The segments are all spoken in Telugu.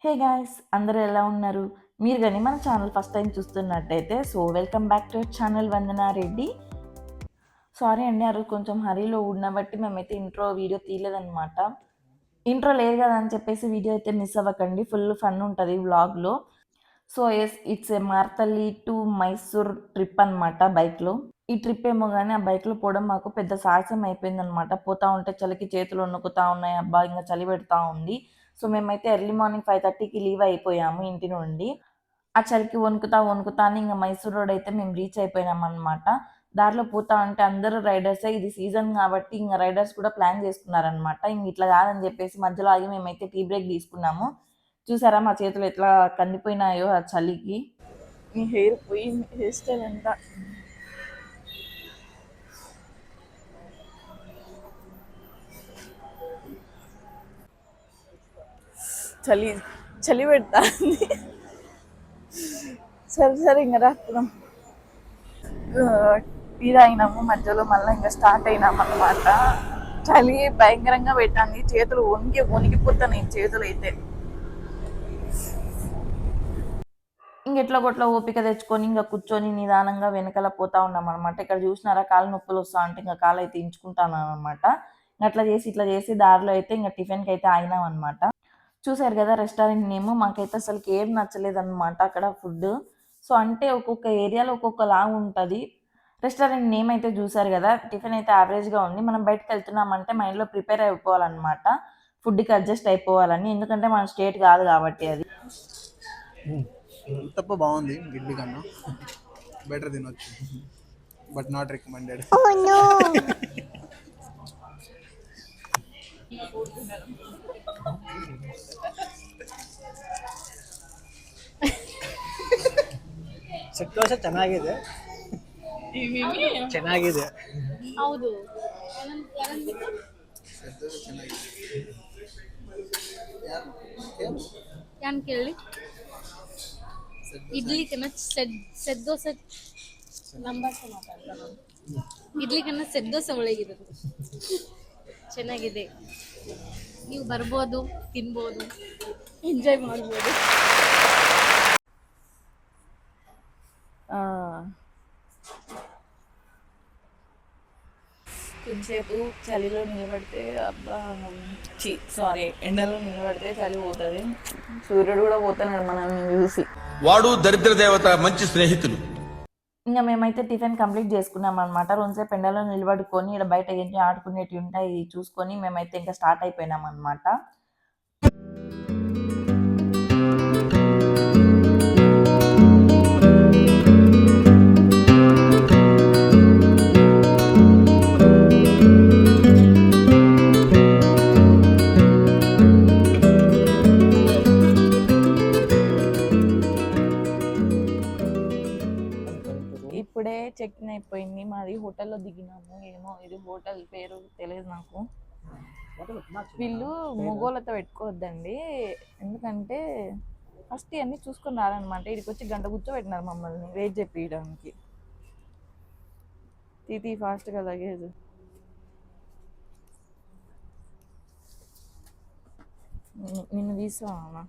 హే గాయ్స్, అందరూ ఎలా ఉన్నారు? మీరు కానీ మన ఛానల్ ఫస్ట్ టైం చూస్తున్నట్టయితే welcome back to channel Vandana Reddy. Sorry అండి, ఆ రోజు కొంచెం హరీలో ఉన్నబట్టి మేమైతే ఇంట్రో వీడియో తీయలేదన్నమాట. ఇంట్రో లేదు కదా అని చెప్పేసి వీడియో అయితే మిస్ అవ్వకండి, ఫుల్ ఫన్ ఉంటుంది వ్లాగ్లో. It's a Marthalli to Mysore trip అనమాట బైక్లో. ఈ ట్రిప్ ఏమో కానీ ఆ బైక్లో పోవడం మాకు పెద్ద సాహసం అయిపోయిందనమాట. పోతా ఉంటే చలికి చేతులు వణుకుతా ఉన్నాయి, అబ్బా ఇంకా చలి పెడతా ఉంది. మేమైతే ఎర్లీ మార్నింగ్ 5:30కి లీవ్ అయిపోయాము ఇంటి నుండి. ఆ చలికి వణుకుతానే ఇంక మైసూర్ రోడ్ అయితే మేము రీచ్ అయిపోయినాం అనమాట. దారిలో పోతా ఉంటే అందరూ రైడర్సే, ఇది సీజన్ కాబట్టి ఇంక రైడర్స్ కూడా ప్లాన్ చేసుకున్నారనమాట. ఇంక ఇట్లా కాదని చెప్పేసి మధ్యలో ఆగి మేమైతే టీ బ్రేక్ తీసుకున్నాము. చూసారా మా చేతులు ఎట్లా కందిపోయినాయో ఆ చలికి. ఈ హెయిర్ పోయింది, హెయిర్ స్టైల్ అంతా. చలి చలి పెడతాంది. సరే సరే ఇంకా రాకుదాం. టీ తాగినాము, మధ్యలో మళ్ళీ ఇంకా స్టార్ట్ అయినాం అనమాట. చలి భయంకరంగా పెట్టాంది, చేతులు వణికిపోతున్నాయి చేతులు అయితే. ఇంకెట్లా కొట్లా ఓపిక తెచ్చుకొని ఇంకా కూర్చొని నిదానంగా వెనకాల పోతా ఉన్నాం అనమాట. ఇక్కడ చూసినారా కాలు నొప్పులు వస్తా అంటే ఇంకా కాలు అయితే ఇంచుకుంటాను అనమాట. ఇట్లా చేసి దారిలో అయితే ఇంకా టిఫిన్కి అయితే ఆగినాం అనమాట. చూసారు కదా రెస్టారెంట్ నేమ్. మాకైతే అసలు ఏం నచ్చలేదన్నమాట అక్కడ ఫుడ్. అంటే ఒక్కొక్క ఏరియాలో ఒక్కొక్కలా ఉంటుంది. రెస్టారెంట్ నేమ్ అయితే చూసారు కదా, టిఫిన్ అయితే యావరేజ్గా ఉంది. మనం బయటకు వెళ్తున్నామంటే మైండ్లో ప్రిపేర్ అయిపోవాలన్నమాట, ఫుడ్కి అడ్జస్ట్ అయిపోవాలని. ఎందుకంటే మన స్టేట్ కాదు కాబట్టి అది. తప్ప బాగుంది ఇడ్లీ కన్నా, బెటర్ తినొచ్చు, but not recommended. Set dosa ಚೆನ್ನಾಗಿದೆ ಚೆನ್ನಾಗಿದೆ ಹೌದು ಯಾನ್ ಕೇಳಿ ಇಡ್ಲಿ ಕನ್ನ ಸೆಟ್ ದೋಸೆ ನಂಬರ್ ಮಾತಾಡ್ತಾರೆ. ಇಡ್ಲಿ ಕನ್ನ ಸೆಟ್ ದೋಸೆ ಒಳಗಿರೋದು ಚೆನ್ನಾಗಿದೆ, ನೀವು ಬರ್ಬೋದು, ತಿನ್ಬೋದು, ಎಂಜಾಯ್ ಮಾಡ್ಬೋದು. కొంచెంసేపు చలిలో నిలబడితే అబ్బా ఎండలో నిలబడితే చలి పోతుంది. సూర్యుడు కూడా పోతున్నాడు మనల్ని చూసి. వాడు దరిద్ర దేవత మంచి స్నేహితులు. ఇంకా మేమైతే టిఫిన్ కంప్లీట్ చేసుకున్నాం అనమాట. రెండుసేపు ఎండలో నిలబడుకొని ఇక్కడ బయట ఏంటి ఆడుకునేటివి ఉంటాయి చూసుకొని మేమైతే ఇంకా స్టార్ట్ అయిపోయినాం అనమాట. ఇప్పుడే చెక్ ఇన్ అయిపోయింది, మాది హోటల్లో దిగినాము. ఏమో ఇది హోటల్ పేరు తెలియదు నాకు. వీళ్ళు మొగోళ్ళతో పెట్టుకోవద్దండి, ఎందుకంటే ఫస్ట్ ఇవన్నీ చూసుకొని రారనమాట. ఇక్కడికి వచ్చి గంట కూర్చోబెట్టినారు మమ్మల్ని వెయిట్ చేపించడానికి. తీతి ఫాస్ట్గా లగేజ్. నిన్ను తీసుకోమా?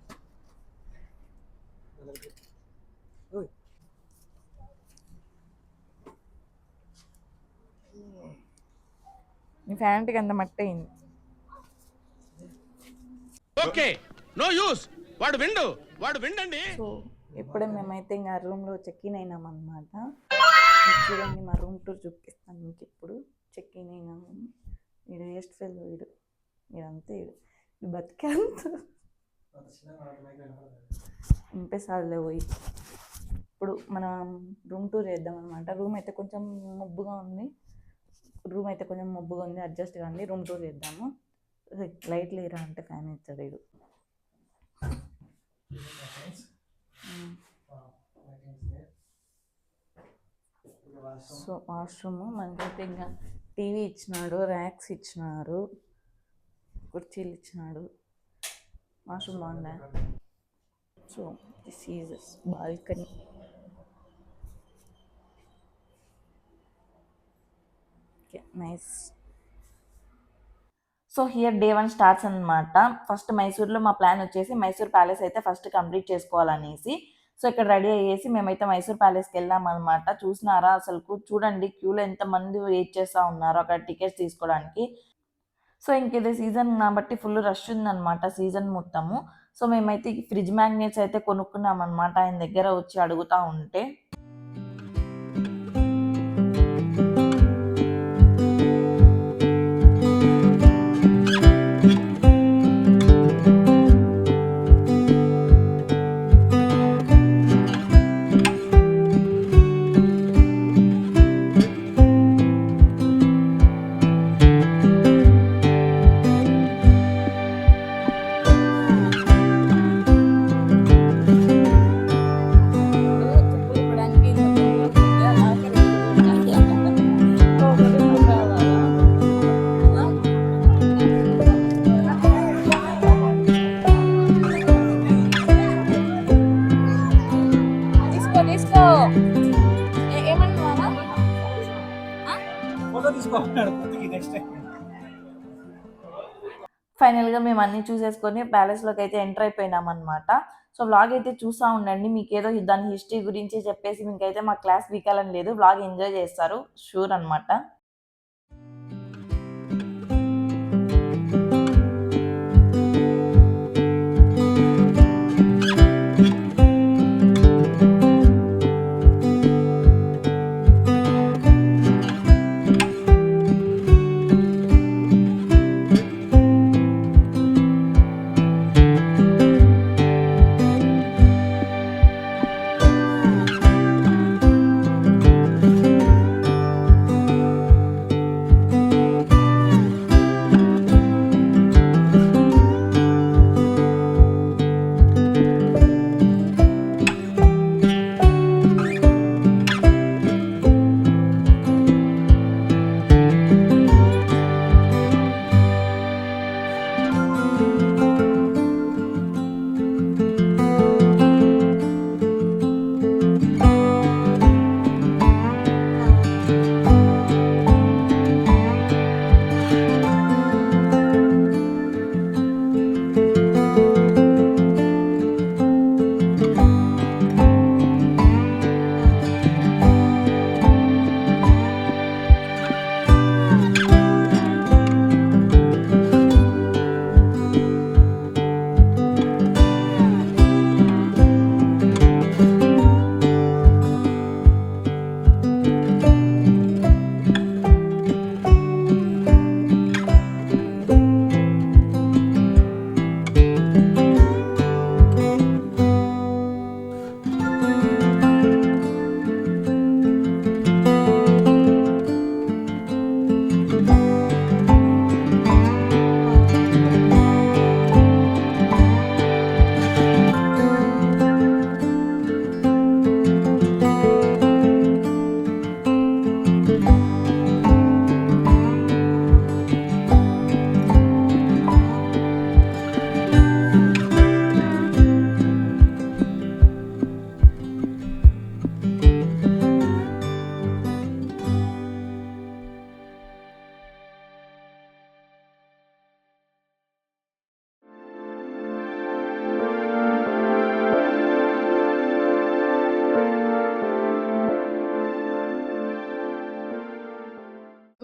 నీ ఫ్యాంట్కి అంత మట్టి అయింది. Okay, no use. వాడు విండండి. ఇప్పుడే మేమైతే ఇంకా రూమ్లో చెక్ ఇన్ అయినాం అనమాట. చూడండి మా రూమ్ టూర్ చూపిస్తాను మీకు. ఇప్పుడు చెక్ ఇన్ అయినాము. వీడు వేస్ట్ ఫెల్, వీడంతే, వీడు బతికేంత ఇంపేసాలే పోయి. ఇప్పుడు మనం రూమ్ టూర్ చేద్దాం అనమాట. రూమ్ అయితే కొంచెం మబ్బుగా ఉంది, అడ్జస్ట్ కానీ రూమ్ టూర్ చేద్దాము. లైట్ లేరా అంటే ఫ్యాన్ ఇచ్చాడు వీడు. వాష్రూమ్ మనకైతే ఇంకా టీవీ ఇచ్చినాడు, ర్యాక్స్ ఇచ్చినారు, కుర్చీలు ఇచ్చినాడు. వాష్రూమ్ బాగుందా? This is balcony. Nice. So here day 1 starts అనమాట. ఫస్ట్ మైసూర్‌లో మా ప్లాన్ వచ్చేసి మైసూర్ ప్యాలెస్ అయితే ఫస్ట్ కంప్లీట్ చేసుకోవాలనేసి. సో ఇక్కడ రెడీ అయ్యేసి మేమైతే మైసూర్ ప్యాలెస్‌కెళ్ళామనమాట. చూసినారా అసలుకు చూడండి క్యూలో ఎంతమంది వెయిట్ చేస్తా ఉన్నారో అక్కడ టికెట్స్ తీసుకోవడానికి. సో ఇంక ఇది సీజన్ కాబట్టి ఫుల్ రష్ ఉందనమాట సీజన్ మొత్తము. సో మేమైతే ఈ ఫ్రిడ్జ్ మ్యాగ్నెట్స్ అయితే కొనుక్కున్నామనమాట ఆయన దగ్గర వచ్చి అడుగుతా ఉంటే. ఫోటో తీసుకోమన్నాడు నెక్స్ట్ టైం. ఫైనల్‌గా మేము అన్నీ చూసేసుకొని ప్యాలెస్‌లోకి అయితే ఎంటర్ అయిపోయినామనమాట. సో వ్లాగ్ అయితే చూస్తా ఉండండి. మీకేదో దాని హిస్టరీ గురించి చెప్పేసి మీకైతే మా క్లాస్ పీకాలని లేదు. వ్లాగ్ ఎంజాయ్ చేస్తారు షూర్ అనమాట.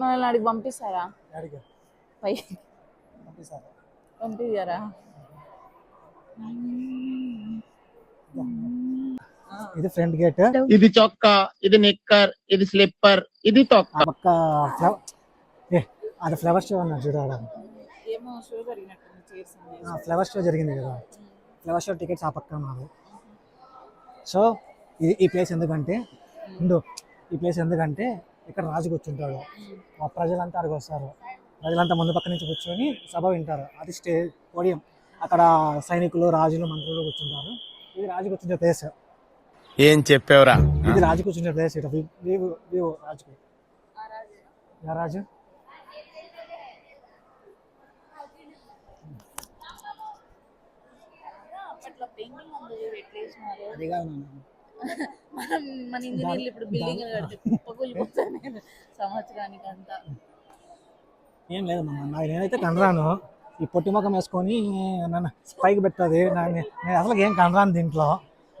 మనల్ని అడిగి పంపిస్తారా అడిగా పై పంపిస్తారు. పంపియ్యారా? ఇది ఫ్రంట్ గేట్. ఇది చొక్కా, ఇది నిక్కర్, ఇది స్లిప్పర్, ఇది తొక్క. ఆ పక్క అది ఫ్లవర్ షో అన్నారు చూడాలి. ఏమో షో జరిగినట్టుంది చైర్స్ ఫ్లవర్ షో జరిగింది కదా, ఫ్లవర్ షో టికెట్స్ ఆ పక్క ఉన్నారు. సో ఈ ప్లేస్ ఎందుకంటే ఈ ప్లేస్ ఎందుకంటే ఇక్కడ రాజు కూర్చుంటాడు, ఆ ప్రజలంతా అక్కడికి వస్తారు, ప్రజలంతా ముందు పక్క నుంచి కూర్చొని సభ వింటారు. అది పోడియం, అక్కడ సైనికులు రాజులు మంత్రులు కూర్చుంటారు. ఇది రాజు కూర్చుంటే ప్లేస్. ఏం చెప్పావురా? ఇది రాజు కూర్చుంటే ప్లేస్. ఇట రాజుకు రాజు అప్పట్లో పెయింటింగ్ ఉంది ఎట్లేసినారు. అదిగా మన ఇంజనీర్లు ఇప్పుడు బిల్డింగ్ కడితే కుప్పకూలిపోతాయి సంవత్సరానికి అంతా. ఏం లేదు మామ, నేనైతే కనరాను. ఈ పొట్టి ముఖం వేసుకొని నన్ను పైకి పెడుతుంది. నేను అసలు ఏం కనరాను దీంట్లో.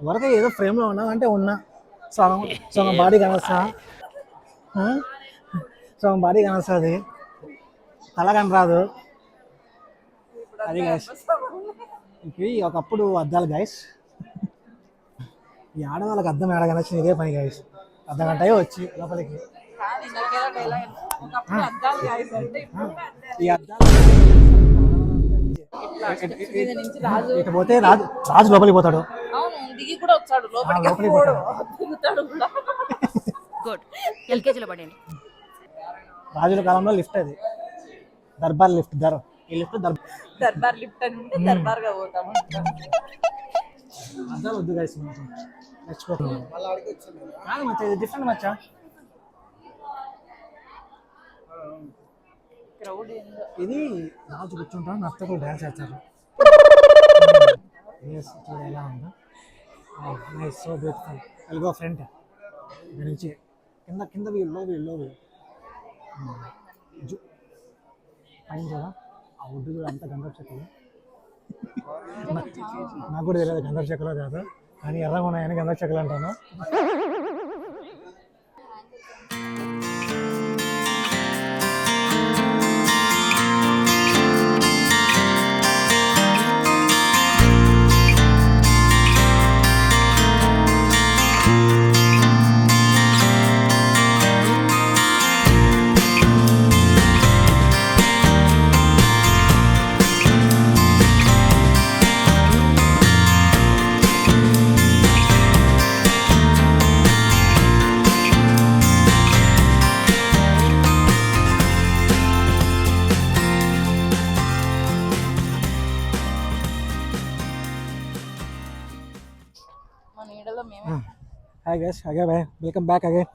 వరకు ఏదో ఫ్రేమ్లో ఉన్నానంటే ఉన్నా. సగం సగం బాడీ కనొస్తా, సగం బాడీ కనొస్తుంది, తల కనరాదు. అది గైస్, ఇవి ఒకప్పుడు అద్దాలు గైస్. ఈ ఆడవాళ్ళకి అద్దం ఏడ కనొచ్చింది ఇదే పని గైస్. అర్ధ గంట వచ్చి లోపలికి ఈ అద్దాలు ఇటు పోతే రాజు లోపలికి పోతాడు. దిగి కూడా వచ్చాడు లోపలికి పోతాడు. గుడ్ ఎల్కేజీలో పడండి. రాజుల కాలంలో లిఫ్ట్ అది, దర్బార్ లిఫ్ట్. ఈ లిఫ్ట్ దర్బార్ లిఫ్ట్ అని ఉంటే దర్బార్గా పోతాము. అద్దాలు వద్దు గైస్, నేర్చుకోకుండా కాదు మచ్చా, ఇది డిఫరెంట్ మచ్చా. ఇది రాజు కూర్చుంటాం, నర్తకులు డ్యాన్స్ చేస్తారు. చూడ ఎలా ఉందో, నైస్, సో బ్యూటిఫుల్. ఎల్గో ఫ్రంట్ ఇక్కడ నుంచి కింద కింద లో పైన చూడ ఆ ఒడ్డు కూడా అంత గంధపు చెక్కలు. నాకు కూడా తెలియదు గంధపు చెక్కలో కాదు, కానీ ఎర్రగా ఉన్నాయని గంధపు చెక్కలు అంటాను. Hi guys, bye, welcome back again.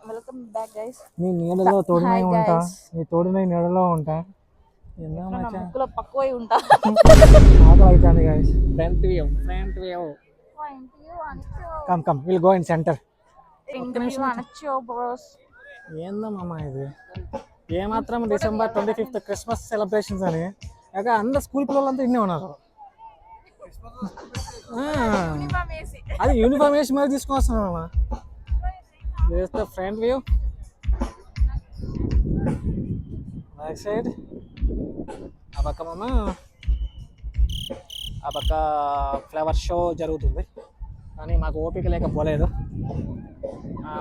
Welcome back guys. నీ నీడలో తోడునై ఉంటా, నీ తోడునై నీడలో ఉంటా. ముక్కులో పక్కువై ఉంటా. ఆకలి అవుతుంది guys. Front view come will go in centre. ఏందమ్మా ఇది, ఏమాత్రం December 25th క్రిస్మస్ సెలబ్రేషన్స్ అని ఇక అందరు స్కూల్ పిల్లలంతా ఇన్నే ఉన్నారు. అది యూనిఫామ్ వేసి మరి తీసుకొస్తున్నామా. The front view, back side. ఆ పక్క ఫ్లవర్ షో జరుగుతుంది, కానీ మాకు ఓపిక లేకపోలేదు.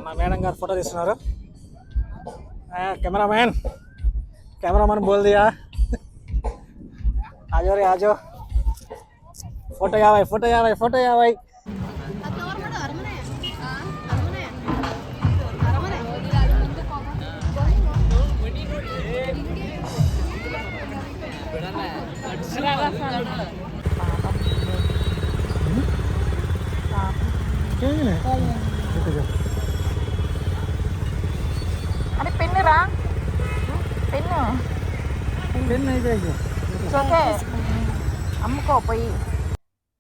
మా మేడం గారు ఫోటో తీస్తున్నారు. కెమెరామన్ బోల్ దియా, ఆజో రే ఆజో, ఫోటో 50. అరే పెన్నురా, పెన్ను అయితే అమ్ముకో పోయి.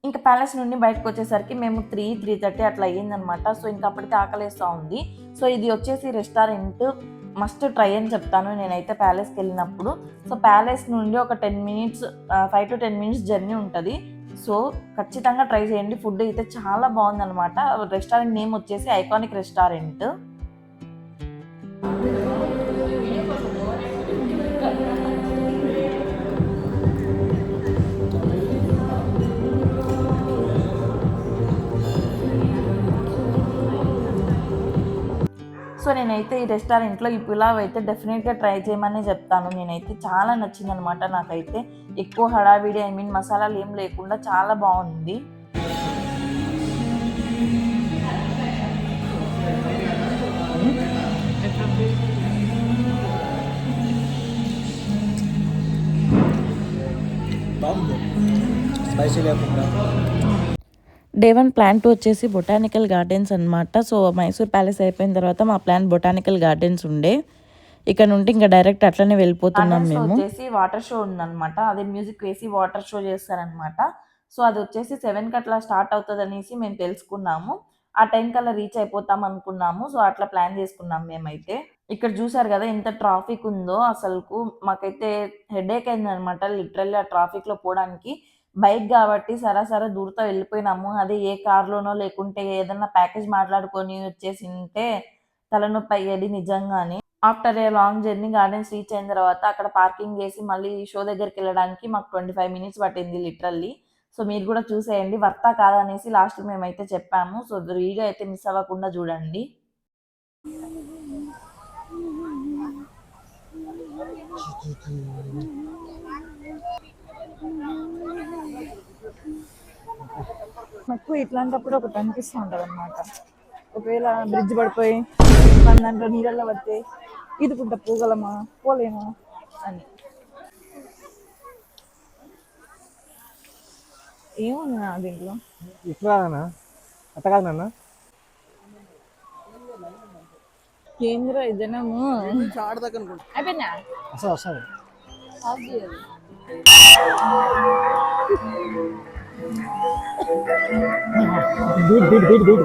ఇంకా ప్యాలెస్ నుండి బయటకు వచ్చేసరికి మేము 3:30 అట్లా అయ్యిందనమాట. సో ఇంకా అప్పటికి ఆకలేస్తూ ఉంది. సో ఇది వచ్చేసి రెస్టారెంట్, మస్ట్ ట్రై అని చెప్తాను నేనైతే ప్యాలెస్కి వెళ్ళినప్పుడు. సో ప్యాలెస్ నుండి ఒక 5 to 10 minutes జర్నీ ఉంటుంది. సో ఖచ్చితంగా ట్రై చేయండి. ఫుడ్ అయితే చాలా బాగుందనమాట. రెస్టారెంట్ నేమ్ వచ్చేసి ఐకానిక్ రెస్టారెంట్. సో నేనైతే ఈ రెస్టారెంట్లో ఈ పులావ్ అయితే డెఫినెట్గా ట్రై చేయమని చెప్తాను. నేనైతే చాలా నచ్చిందనమాట నాకైతే. ఎక్కువ హడావిడి మసాలాలు ఏం లేకుండా చాలా బాగుంది. స్పైసీ లేకుండా. డే 1 ప్లాన్ 2 వచ్చేసి బొటానికల్ గార్డెన్స్ అనమాట. సో మైసూర్ ప్యాలెస్ అయిపోయిన తర్వాత మా ప్లాన్ బొటానికల్ గార్డెన్స్ ఉండే. ఇక్కడ నుండి ఇంకా డైరెక్ట్ అట్లనే వెళ్ళిపోతున్నాం మేము. వచ్చేసి వాటర్ షో ఉందన్నమాట. అదే మ్యూజిక్ వేసి వాటర్ షో చేస్తారనమాట. సో అది వచ్చేసి 7కి అట్లా స్టార్ట్ అవుతుంది అనేసి మేము తెలుసుకున్నాము. ఆ టైం కల్లా రీచ్ అయిపోతాం అనుకున్నాము. సో అట్లా ప్లాన్ చేసుకున్నాం మేమైతే. ఇక్కడ చూసారు కదా ఎంత ట్రాఫిక్ ఉందో అసలుకు. మాకైతే హెడేక్ అయిందనమాట లిటరల్లీ ఆ ట్రాఫిక్‌లో పోవడానికి. బైక్ కాబట్టి సరాసరా దూరత వెళ్ళిపోయినాము. అదే ఏ కార్‌లోనో లేకుంటే ఏదన్నా ప్యాకేజ్ మాట్లాడుకొని వచ్చేసింటే తలనొప్పి అయ్యేది నిజంగానే. After a long journey gardens reach అయిన తర్వాత అక్కడ పార్కింగ్ చేసి మళ్ళీ షో దగ్గరికెళ్ళడానికి మాకు 25 మినిట్స్ పట్టింది లిటరల్లీ. సో, మీరు కూడా చూసేయండి. వర్తా కాదా అనేసి లాస్ట్‌కి మేమైతే చెప్పాము. సో, వీడియో అయితే మిస్ అవ్వకుండా చూడండి. నాకు ఇట్లాంటప్పుడు ఒకటి అనిపిస్తూ ఉంటదనమాట. ఒకవేళ బ్రిడ్జ్ పడిపోయి మన దాంట్లో నీళ్ళల్లో పడితే ఈదుకుంటా పోగలమా పోలేమా అని. ఏముంది నా దీంట్లో ఇట్లా అట్ట కాదు నాన్న. కేంద్ర జనము అయిపోయిందా వస్తుంది ఆఫ్ చేయాలి. Beat beat beat beat.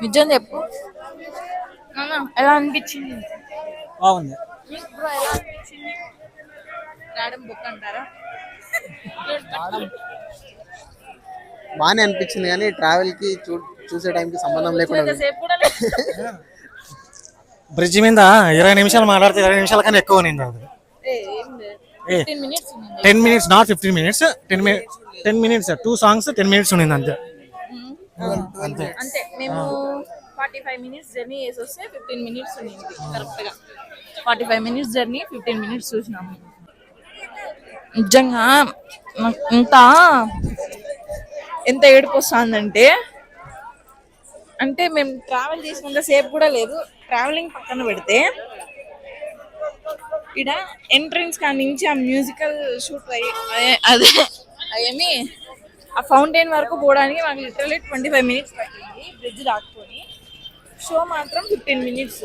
నిజం చెప్పు ఎలా అనిపించింది? బాగుంది. రావడం బుక్ అంటారా? బాగానే అనిపించింది కానీ ట్రావెల్ కి చూసే టైంకి సంబంధం లేకుండా ఉంది. బ్రిడ్జ్ మీద 20 నిమిషాలు మాట్లాడితే 20 నిమిషాల కన్నా ఎక్కువ ఉంది అది. 10 minutes not 15 minutes 10 minutes 2 songs 10 minutes ఉంది అంతే. అంతే మేము 45 మినిట్స్ జర్నీ చేసి వస్తే 15 మినిట్స్ ఉంది కరెక్ట్ గా. 45 మినిట్స్ జర్నీ 15 మినిట్స్ చూసినాము. నిజంగా ఎంత ఏడుపు వస్తుందంటే అంటే మేము ట్రావెల్ చేసినంత సేపు కూడా లేదు. ట్రావెలింగ్ పక్కన పెడితే ఇక్కడ ఎంట్రన్స్ కాడి నుంచి ఆ మ్యూజికల్ షూట్ అదే అవేమి ఆ ఫౌంటైన్ వరకు పోవడానికి మాకు లిటరల్లీ 25 మినిట్స్ పట్టింది బ్రిడ్జ్ దాటుకొని. షో మాత్రం 15 మినిట్స్.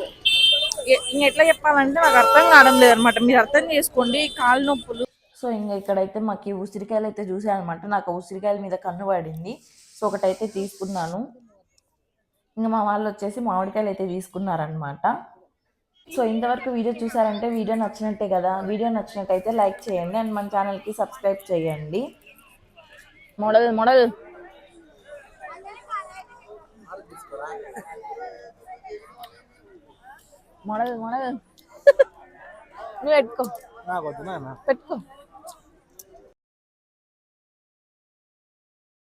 ఇంక ఎట్లా చెప్పాలంటే నాకు అర్థం కావడం లేదనమాట, మీరు అర్థం చేసుకోండి. కాళ్ళు నొప్పులు. సో ఇంకా ఇక్కడైతే మాకు ఈ ఉసిరికాయలు అయితే చూసానమాట. నాకు ఆ ఉసిరికాయల మీద కన్ను పడింది. సో ఒకటైతే తీసుకున్నాను. ఇంకా మా వాళ్ళు వచ్చేసి మామిడికాయలు అయితే తీసుకున్నారనమాట. సో ఇంతవరకు వీడియో చూసారంటే వీడియో నచ్చినట్టే కదా. వీడియో నచ్చినట్టయితే లైక్ చేయండి అండ్ మన ఛానల్కి సబ్స్క్రైబ్ చేయండి. మోడల్ మోడల్ మోడల్ మోడల్ నువ్వు పెట్టుకో, నాకు వద్దు నాన్న. పెట్టుకో.